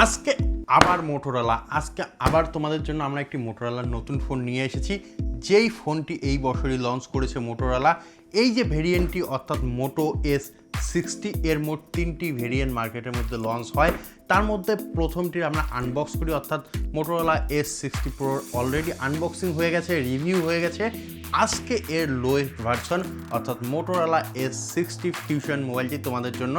আজকে আবার মোটোরোলা আবার তোমাদের জন্য আমরা একটি মোটোরোলার নতুন ফোন নিয়ে এসেছি, যেই ফোনটি এই বছরই লঞ্চ করেছে মোটোরোলা। এই যে ভেরিয়েন্টটি অর্থাৎ মোটো S60 এর মোট 3টি ভেরিয়েন্ট মার্কেটের মধ্যে লঞ্চ হয়। তার মধ্যে প্রথমটির আমরা আনবক্স করি, অর্থাৎ Motorola S60 Pro already unboxing হয়ে গেছে, রিভিউ হয়ে গেছে। আজকে এর লোয়েস্ট ভার্সন অর্থাৎ মোটোরোলা S60 ফিউশন মোবাইলটি তোমাদের জন্য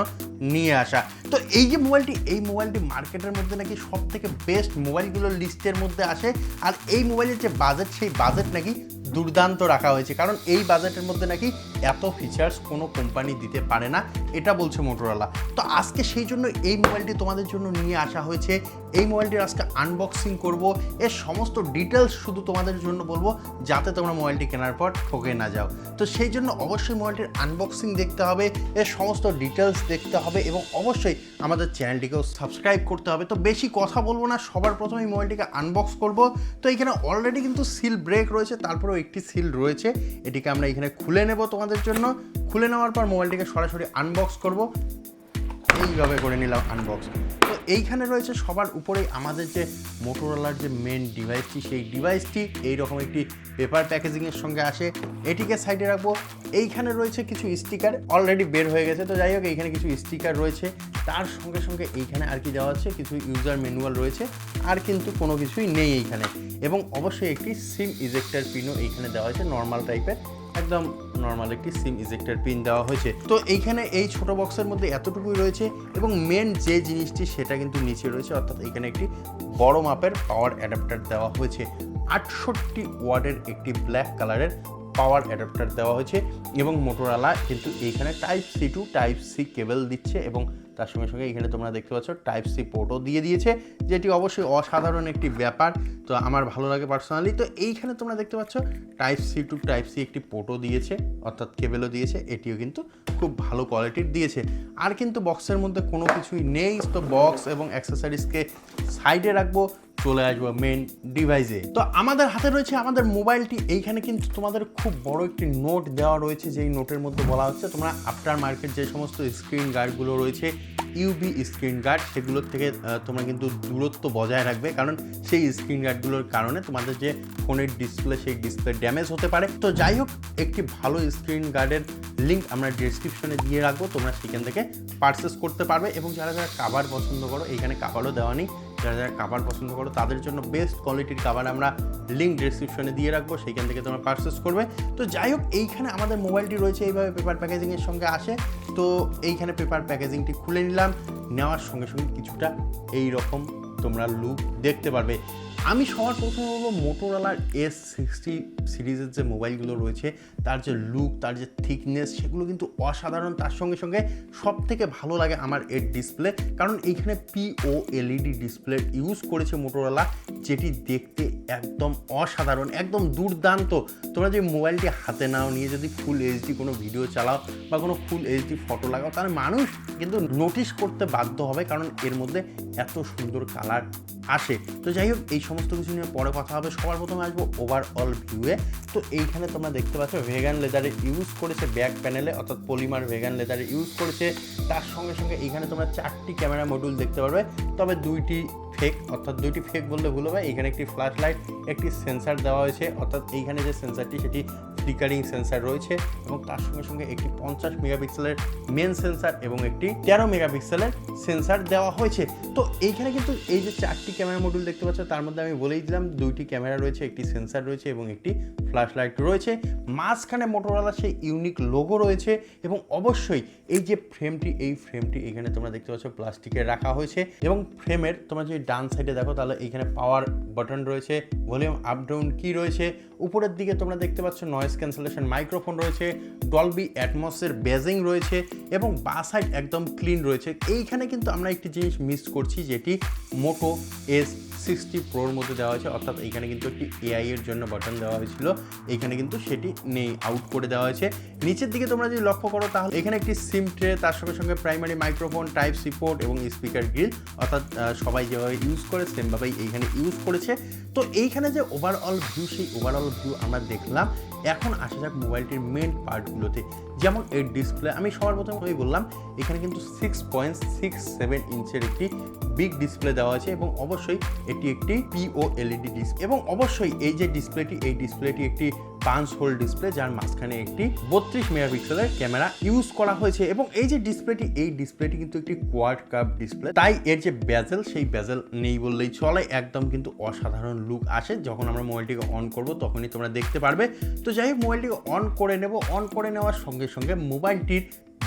নিয়ে আসা। তো এই যে মোবাইলটি মার্কেটের মধ্যে নাকি সব থেকে বেস্ট মোবাইলগুলোর লিস্টের মধ্যে আসে। আর এই মোবাইলের যে বাজেট, সেই বাজেট নাকি দুর্দান্ত রাখা হয়েছে, কারণ এই বাজেটের মধ্যে নাকি এত ফিচার্স কোনো কোম্পানি দিতে পারে না, এটা বলছে মোটোরোলা। তো আজকে সেই জন্য এই মোবাইলটি তোমাদের জন্য নিয়ে আসা হয়েছে। এই মোবাইলটির আজকে আনবক্সিং করব, এর সমস্ত ডিটেলস শুধু তোমাদের জন্য বলবো, যাতে তোমরা মোবাইলটি কেনার পর ঠকে না যাও। তো সেই জন্য অবশ্যই মোবাইলটির আনবক্সিং দেখতে হবে, এর সমস্ত ডিটেলস দেখতে হবে এবং অবশ্যই আমাদের চ্যানেলটিকেও সাবস্ক্রাইব করতে হবে। তো বেশি কথা বলবো না, সবার প্রথমে এই মোবাইলটিকে আনবক্স করব। তো এখানে অলরেডি কিন্তু সিল ব্রেক রয়েছে, তারপরেও একটি সিল রয়েছে, এটিকে আমরা এখানে খুলে নেব তোমাদের জন্য। খুলে নেওয়ার পর মোবাইলটিকে সরাসরি আনবক্স করব, এইভাবে করে নিলাম আনবক্স। তো এইখানে রয়েছে সবার উপরেই আমাদের যে মোটোরোলার যে মেন ডিভাইসটি, সেই ডিভাইসটি এইরকম একটি পেপার প্যাকেজিংয়ের সঙ্গে আসে, এটিকে সাইডে রাখবো। এইখানে রয়েছে কিছু স্টিকার, অলরেডি বের হয়ে গেছে, তো যাই হোক এইখানে কিছু স্টিকার রয়েছে। তার সঙ্গে সঙ্গে এইখানে আর কি দেওয়া হচ্ছে, কিছু ইউজার ম্যানুয়াল রয়েছে, আর কিন্তু কোনো কিছুই নেই এইখানে। এবং অবশ্যই একটি সিম ইজেক্টার পিনও এইখানে দেওয়া হয়েছে, নর্মাল টাইপের, একদম নর্মাল একটি সিম ইজেক্টার পিন দেওয়া হয়েছে। তো এইখানে এই ছোট বক্সের মধ্যে এতটুকুই রয়েছে এবং মেন যে জিনিসটি সেটা কিন্তু নিচে রয়েছে, অর্থাৎ এখানে একটি বড় মাপের পাওয়ার অ্যাডাপ্টার দেওয়া হয়েছে। 68 ওয়াটের একটি ব্ল্যাক কালারের পাওয়ার অ্যাডাপ্টার দেওয়া হয়েছে এবং মোটোরোলা কিন্তু এইখানে type C to type C cable দিচ্ছে এবং তার সঙ্গে সঙ্গে এখানে তোমরা দেখতে পাচ্ছ টাইপ সি পোর্টও দিয়ে দিয়েছে, যেটি অবশ্যই অসাধারণ একটি ব্যাপার, তো আমার ভালো লাগে পার্সোনালি। তো এইখানে তোমরা দেখতে পাচ্ছ type C to type C একটি পোর্টও দিয়েছে, অর্থাৎ কেবলও দিয়েছে, এটিও কিন্তু খুব ভালো কোয়ালিটির দিয়েছে। আর কিন্তু বক্সের মধ্যে কোনো কিছুই নেই, তো বক্স এবং অ্যাক্সেসরিজকে সাইডে রাখবো, চলে আসবো মেন ডিভাইসে। তো আমাদের হাতে রয়েছে আমাদের মোবাইলটি। এইখানে কিন্তু তোমাদের খুব বড় একটি নোট দেওয়া রয়েছে, যেই নোটের মধ্যে বলা হচ্ছে তোমরা আফটার মার্কেট যে সমস্ত স্ক্রিন গার্ডগুলো রয়েছে, ইউভি স্ক্রিন গার্ড, সেগুলোর থেকে তোমরা কিন্তু দূরত্ব বজায় রাখবে, কারণ সেই স্ক্রিন গার্ডগুলোর কারণে তোমাদের যে ফোনের ডিসপ্লে, সেই ডিসপ্লে ড্যামেজ হতে পারে। তো যাই হোক, একটি ভালো স্ক্রিন গার্ডের লিঙ্ক আমরা ডেসক্রিপশনে দিয়ে রাখবো, তোমরা সেখান থেকে পারচেস করতে পারবে। এবং যারা যারা কাভার পছন্দ করো, এইখানে কাভারও দেওয়া নেই, যারা যারা কাভার পছন্দ করো তাদের জন্য বেস্ট কোয়ালিটির কাভার আমরা লিঙ্ক ডেসক্রিপশনে দিয়ে রাখবো, সেইখান থেকে তোমরা পারচেস করবে। তো যাই হোক, এইখানে আমাদের মোবাইলটি রয়েছে এইভাবে পেপার প্যাকেজিংয়ের সঙ্গে আসে। তো এইখানে পেপার প্যাকেজিংটি খুলে নিলাম, নেওয়ার সঙ্গে সঙ্গে কিছুটা এই রকম তোমরা লুক দেখতে পারবে। আমি সবার প্রথমে বলবো মোটোরোলার S60 সিরিজের যে মোবাইলগুলো রয়েছে, তার যে লুক, তার যে থিকনেস, সেগুলো কিন্তু অসাধারণ। তার সঙ্গে সঙ্গে সব থেকে ভালো লাগে আমার এর ডিসপ্লে, কারণ এইখানে POLED ডিসপ্লে ইউজ করেছে মোটোরোলা, যেটি দেখতে একদম অসাধারণ, একদম দুর্দান্ত। তোমরা যে মোবাইলটি হাতে নাও, নিয়ে যদি ফুল এইচডি কোনো ভিডিও চালাও বা কোনো ফুল এইচডি ফটো লাগাও, তাহলে মানুষ কিন্তু নোটিশ করতে বাধ্য হবে, কারণ এর মধ্যে এত সুন্দর কালার আসে। তো যাই হোক, এই সমস্ত কিছু নিয়ে পরে কথা হবে। সবার প্রথমে আসবো ওভারঅল ভিউয়ে। তো এইখানে তোমরা দেখতে পাচ্ছ ভেগান লেদারে ইউজ করেছে ব্যাক প্যানেলে, অর্থাৎ পলিমার ভেগান লেদারে ইউজ করেছে। তার সঙ্গে সঙ্গে এইখানে তোমরা 4টি ক্যামেরা মডিউল দেখতে পারবে, তবে 2টি ফেক, অর্থাৎ 2টি ফেক বললে ভুল হবে। এখানে একটি ফ্ল্যাশ লাইট, একটি সেন্সার দেওয়া হয়েছে, অর্থাৎ এইখানে যে সেন্সারটি সেটি ফ্লিকারিং সেন্সার রয়েছে এবং তার সঙ্গে সঙ্গে একটি 50 মেগাপিক্সেলের মেন সেন্সার এবং একটি 13 মেগাপিক্সেলের সেন্সার দেওয়া হয়েছে। তো এইখানে কিন্তু এই যে 4টি ক্যামেরা মডিউল দেখতে পাচ্ছ, তার মধ্যে আমি বলেই দিলাম 2টি ক্যামেরা রয়েছে, একটি সেন্সার রয়েছে এবং একটি ফ্ল্যাশ লাইট রয়েছে। মাঝখানে মোটোরোলা সেই ইউনিক লোগো রয়েছে এবং অবশ্যই এই যে ফ্রেমটি, এই ফ্রেমটি এখানে তোমরা দেখতে পাচ্ছ প্লাস্টিকের রাখা হয়েছে এবং ফ্রেমের তোমরা যদি ডান সাইডে দেখো, তাহলে এইখানে পাওয়ার বাটন রয়েছে, ভলিউম আপ ডাউন কি রয়েছে। উপরের দিকে তোমরা দেখতে পাচ্ছ নয়েজ ক্যান্সেলেশন মাইক্রোফোন রয়েছে, ডলবি অ্যাটমসের বেজিং রয়েছে এবং বা সাইড একদম ক্লিন রয়েছে। এইখানে কিন্তু আমরা একটি জিনিস মিস করছি, যেটি মোটো S60 Proর মধ্যে দেওয়া হয়েছে, অর্থাৎ এইখানে কিন্তু একটি AI এর জন্য বাটন দেওয়া হয়েছিল, এইখানে কিন্তু সেটি নেই, আউট করে দেওয়া হয়েছে। নিচের দিকে তোমরা যদি লক্ষ্য করো, তাহলে এখানে একটি সিম ট্রে, তার সঙ্গে সঙ্গে primary microphone, type C port এবং স্পিকার গ্রিল, অর্থাৎ সবাই যেভাবে ইউজ করে সেমভাবেই এইখানে ইউজ করেছে। তো এইখানে যে ওভারঅল ভিউ, সেই ওভারঅল ভিউ আমরা দেখলাম। এখন আসা যাক মোবাইলটির মেন পার্টগুলোতে। যেমন এর ডিসপ্লে আমি সবার প্রথমে বললাম এখানে কিন্তু 6.67 ইঞ্চের একটি বিগ ডিসপ্লে দেওয়া আছে এবং অবশ্যই এটি একটি POLED ডিসপ্লে এবং অবশ্যই এই যে ডিসপ্লেটি একটি পাঞ্চ হোল ডিসপ্লে যার মাঝখানে একটি 32 মেগাপিক্সেলের ক্যামেরা ইউজ করা হয়েছে এবং এই যে ডিসপ্লেটি কিন্তু একটি কোয়াড কার্ভ ডিসপ্লে, তাই এর যে বেজেল সেই বেজেল নেই বললেই চলে, একদম কিন্তু অসাধারণ লুক আসে। যখন আমরা মোবাইলটিকে অন করব তখনই তোমরা দেখতে পারবে। তো যাই হোক মোবাইলটিকে অন করে নেওয়ার সঙ্গে সঙ্গে মোবাইলটির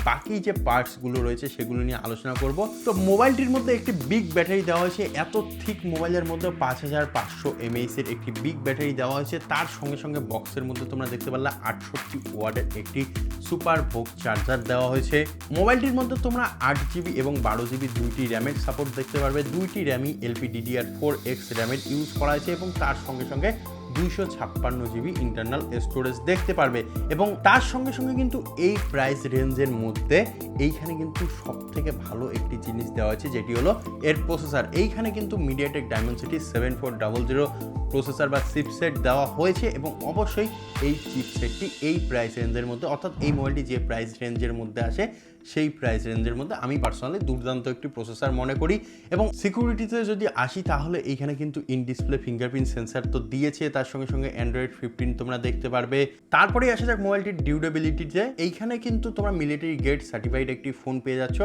বাকি যে পার্টসগুলো রয়েছে সেগুলো নিয়ে আলোচনা করব। তো মোবাইলটির মধ্যে একটি বিগ ব্যাটারি দেওয়া হয়েছে, এত থিক মোবাইলের মধ্যে 5500 mAh এর একটি বিগ ব্যাটারি দেওয়া হয়েছে। তার সঙ্গে সঙ্গে বক্সের মধ্যে তোমরা দেখতে পারলে 68 ওয়াটের একটি সুপার ভোগ চার্জার দেওয়া হয়েছে। মোবাইলটির মধ্যে তোমরা 8GB এবং 12GB দুইটি র্যামের সাপোর্ট দেখতে পারবে। দুইটি র্যামই LPDDR4X র্যামের ইউজ করা হয়েছে এবং তার সঙ্গে সঙ্গে 256GB ইন্টারনাল স্টোরেজ দেখতে পারবে এবং তার সঙ্গে সঙ্গে কিন্তু এই প্রাইস রেঞ্জের মধ্যে এইখানে কিন্তু সব থেকে ভালো একটি জিনিস দেওয়া আছে, যেটি হলো এর প্রসেসর। এইখানে কিন্তু মিডিয়াটেক ডায়মেনসিটি 7400 প্রসেসর বা চিপসেট দেওয়া হয়েছে এবং অবশ্যই এই চিপসেটটি এই প্রাইস রেঞ্জের মধ্যে, অর্থাৎ এই মোবাইলটি যে প্রাইস রেঞ্জের মধ্যে আসে সেই প্রাইস রেঞ্জের মধ্যে আমি পার্সোনালি দুর্দান্ত একটি প্রসেসর মনে করি। এবং সিকিউরিটিতে যদি আসি তাহলে এইখানে কিন্তু ইন ডিসপ্লে ফিঙ্গারপ্রিন্ট সেন্সার তো দিয়েছে, তার সঙ্গে সঙ্গে অ্যান্ড্রয়েড 15 তোমরা দেখতে পারবে। তারপরে আসা যাক মোবাইলটির ডিউরেবিলিটিতে। এইখানে কিন্তু তোমরা মিলিটারি গ্রেড সার্টিফাইড একটি ফোন পেয়ে যাচ্ছ,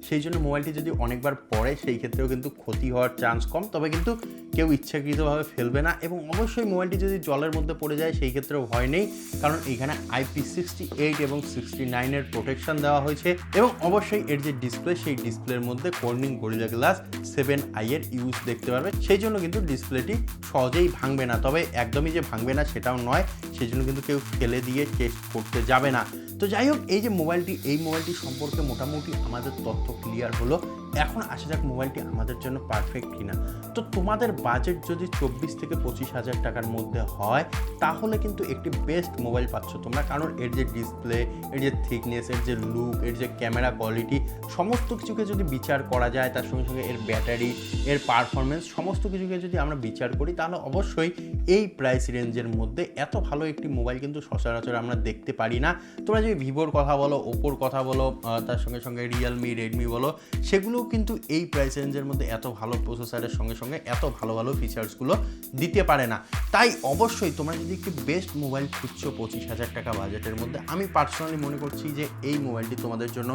সেই জন্য মোবাইলটি যদি অনেকবার পড়ে সেই ক্ষেত্রেও কিন্তু ক্ষতি হওয়ার চান্স কম, তবে কিন্তু কেউ ইচ্ছাকৃতভাবে ফেলবে না। এবং অবশ্যই মোবাইলটি যদি জলের মধ্যে পড়ে যায় সেই ক্ষেত্রেও ভয় নেই, কারণ এইখানে IP68 এবং 69 প্রোটেকশন দেওয়া হয়েছে। এবং অবশ্যই এর যে ডিসপ্লে সেই ডিসপ্লের মধ্যে কর্নিং গরিলা গ্লাস 7i এর ইউজ দেখতে পারবে, সেই জন্য কিন্তু ডিসপ্লেটি সহজেই ভাঙবে না। তবে একদমই যে ভাঙবে না সেটাও নয়, সেই জন্য কিন্তু কেউ ফেলে দিয়ে টেস্ট করতে যাবে না। তো যাই হোক এই যে মোবাইলটি সম্পর্কে মোটামুটি আমাদের তথ্য ক্লিয়ার হলো। এখন আসা যাক মোবাইলটি আমাদের জন্য পারফেক্ট কিনা। তো তোমাদের বাজেট যদি 24 থেকে 25,000 টাকার মধ্যে হয় তাহলে কিন্তু একটি বেস্ট মোবাইল পাচ্ছ তোমরা, কারণ এর যে ডিসপ্লে, এর যে থিকনেস, এর যে লুক, এর যে ক্যামেরা কোয়ালিটি, সমস্ত কিছুকে যদি বিচার করা যায়, তার সঙ্গে সঙ্গে এর ব্যাটারি, এর পারফরমেন্স, সমস্ত কিছুকে যদি আমরা বিচার করি তাহলে অবশ্যই এই প্রাইস রেঞ্জের মধ্যে এত ভালো একটি মোবাইল কিন্তু সচরাচর আমরা দেখতে পারি না। তোমরা যদি ভিভোর কথা বলো, ওপোর কথা বলো, তার সঙ্গে সঙ্গে রিয়েলমি, রেডমি বলো, সেগুলো কিন্তু এই প্রাইস রেঞ্জের মধ্যে এত ভালো প্রসেসরের সঙ্গে সঙ্গে এত ভালো ভালো ফিচার্সগুলো দিতে পারে না। তাই অবশ্যই তোমরা যদি একটি বেস্ট মোবাইল খুঁজছো 25,000 টাকা বাজেটের মধ্যে, আমি পার্সোনালি মনে করছি যে এই মোবাইলটি তোমাদের জন্য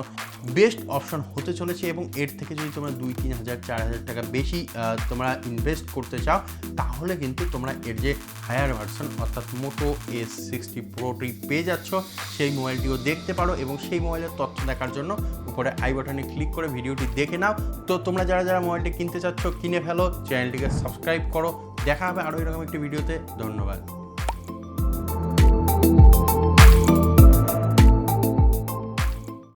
বেস্ট অপশন হতে চলেছে। এবং এর থেকে যদি তোমরা 2-3,000-4,000 টাকা বেশি তোমরা ইনভেস্ট করতে চাও তাহলে কিন্তু তোমরা এর যে হায়ার ভার্সন অর্থাৎ মোটো S60 প্রোটি পেয়ে যাচ্ছ, সেই মোবাইলটিও দেখতে পারো। এবং সেই মোবাইলের তথ্য দেখার জন্য উপরে আই বাটনে ক্লিক করে ভিডিওটি দেখে নাও। তো তোমরা যারা মোবাইলটি কিনতে চাচ্ছ কিনে ফেলো, চ্যানেলটিকে সাবস্ক্রাইব করো। দেখা হবে আরও এরকম একটি ভিডিওতে। ধন্যবাদ।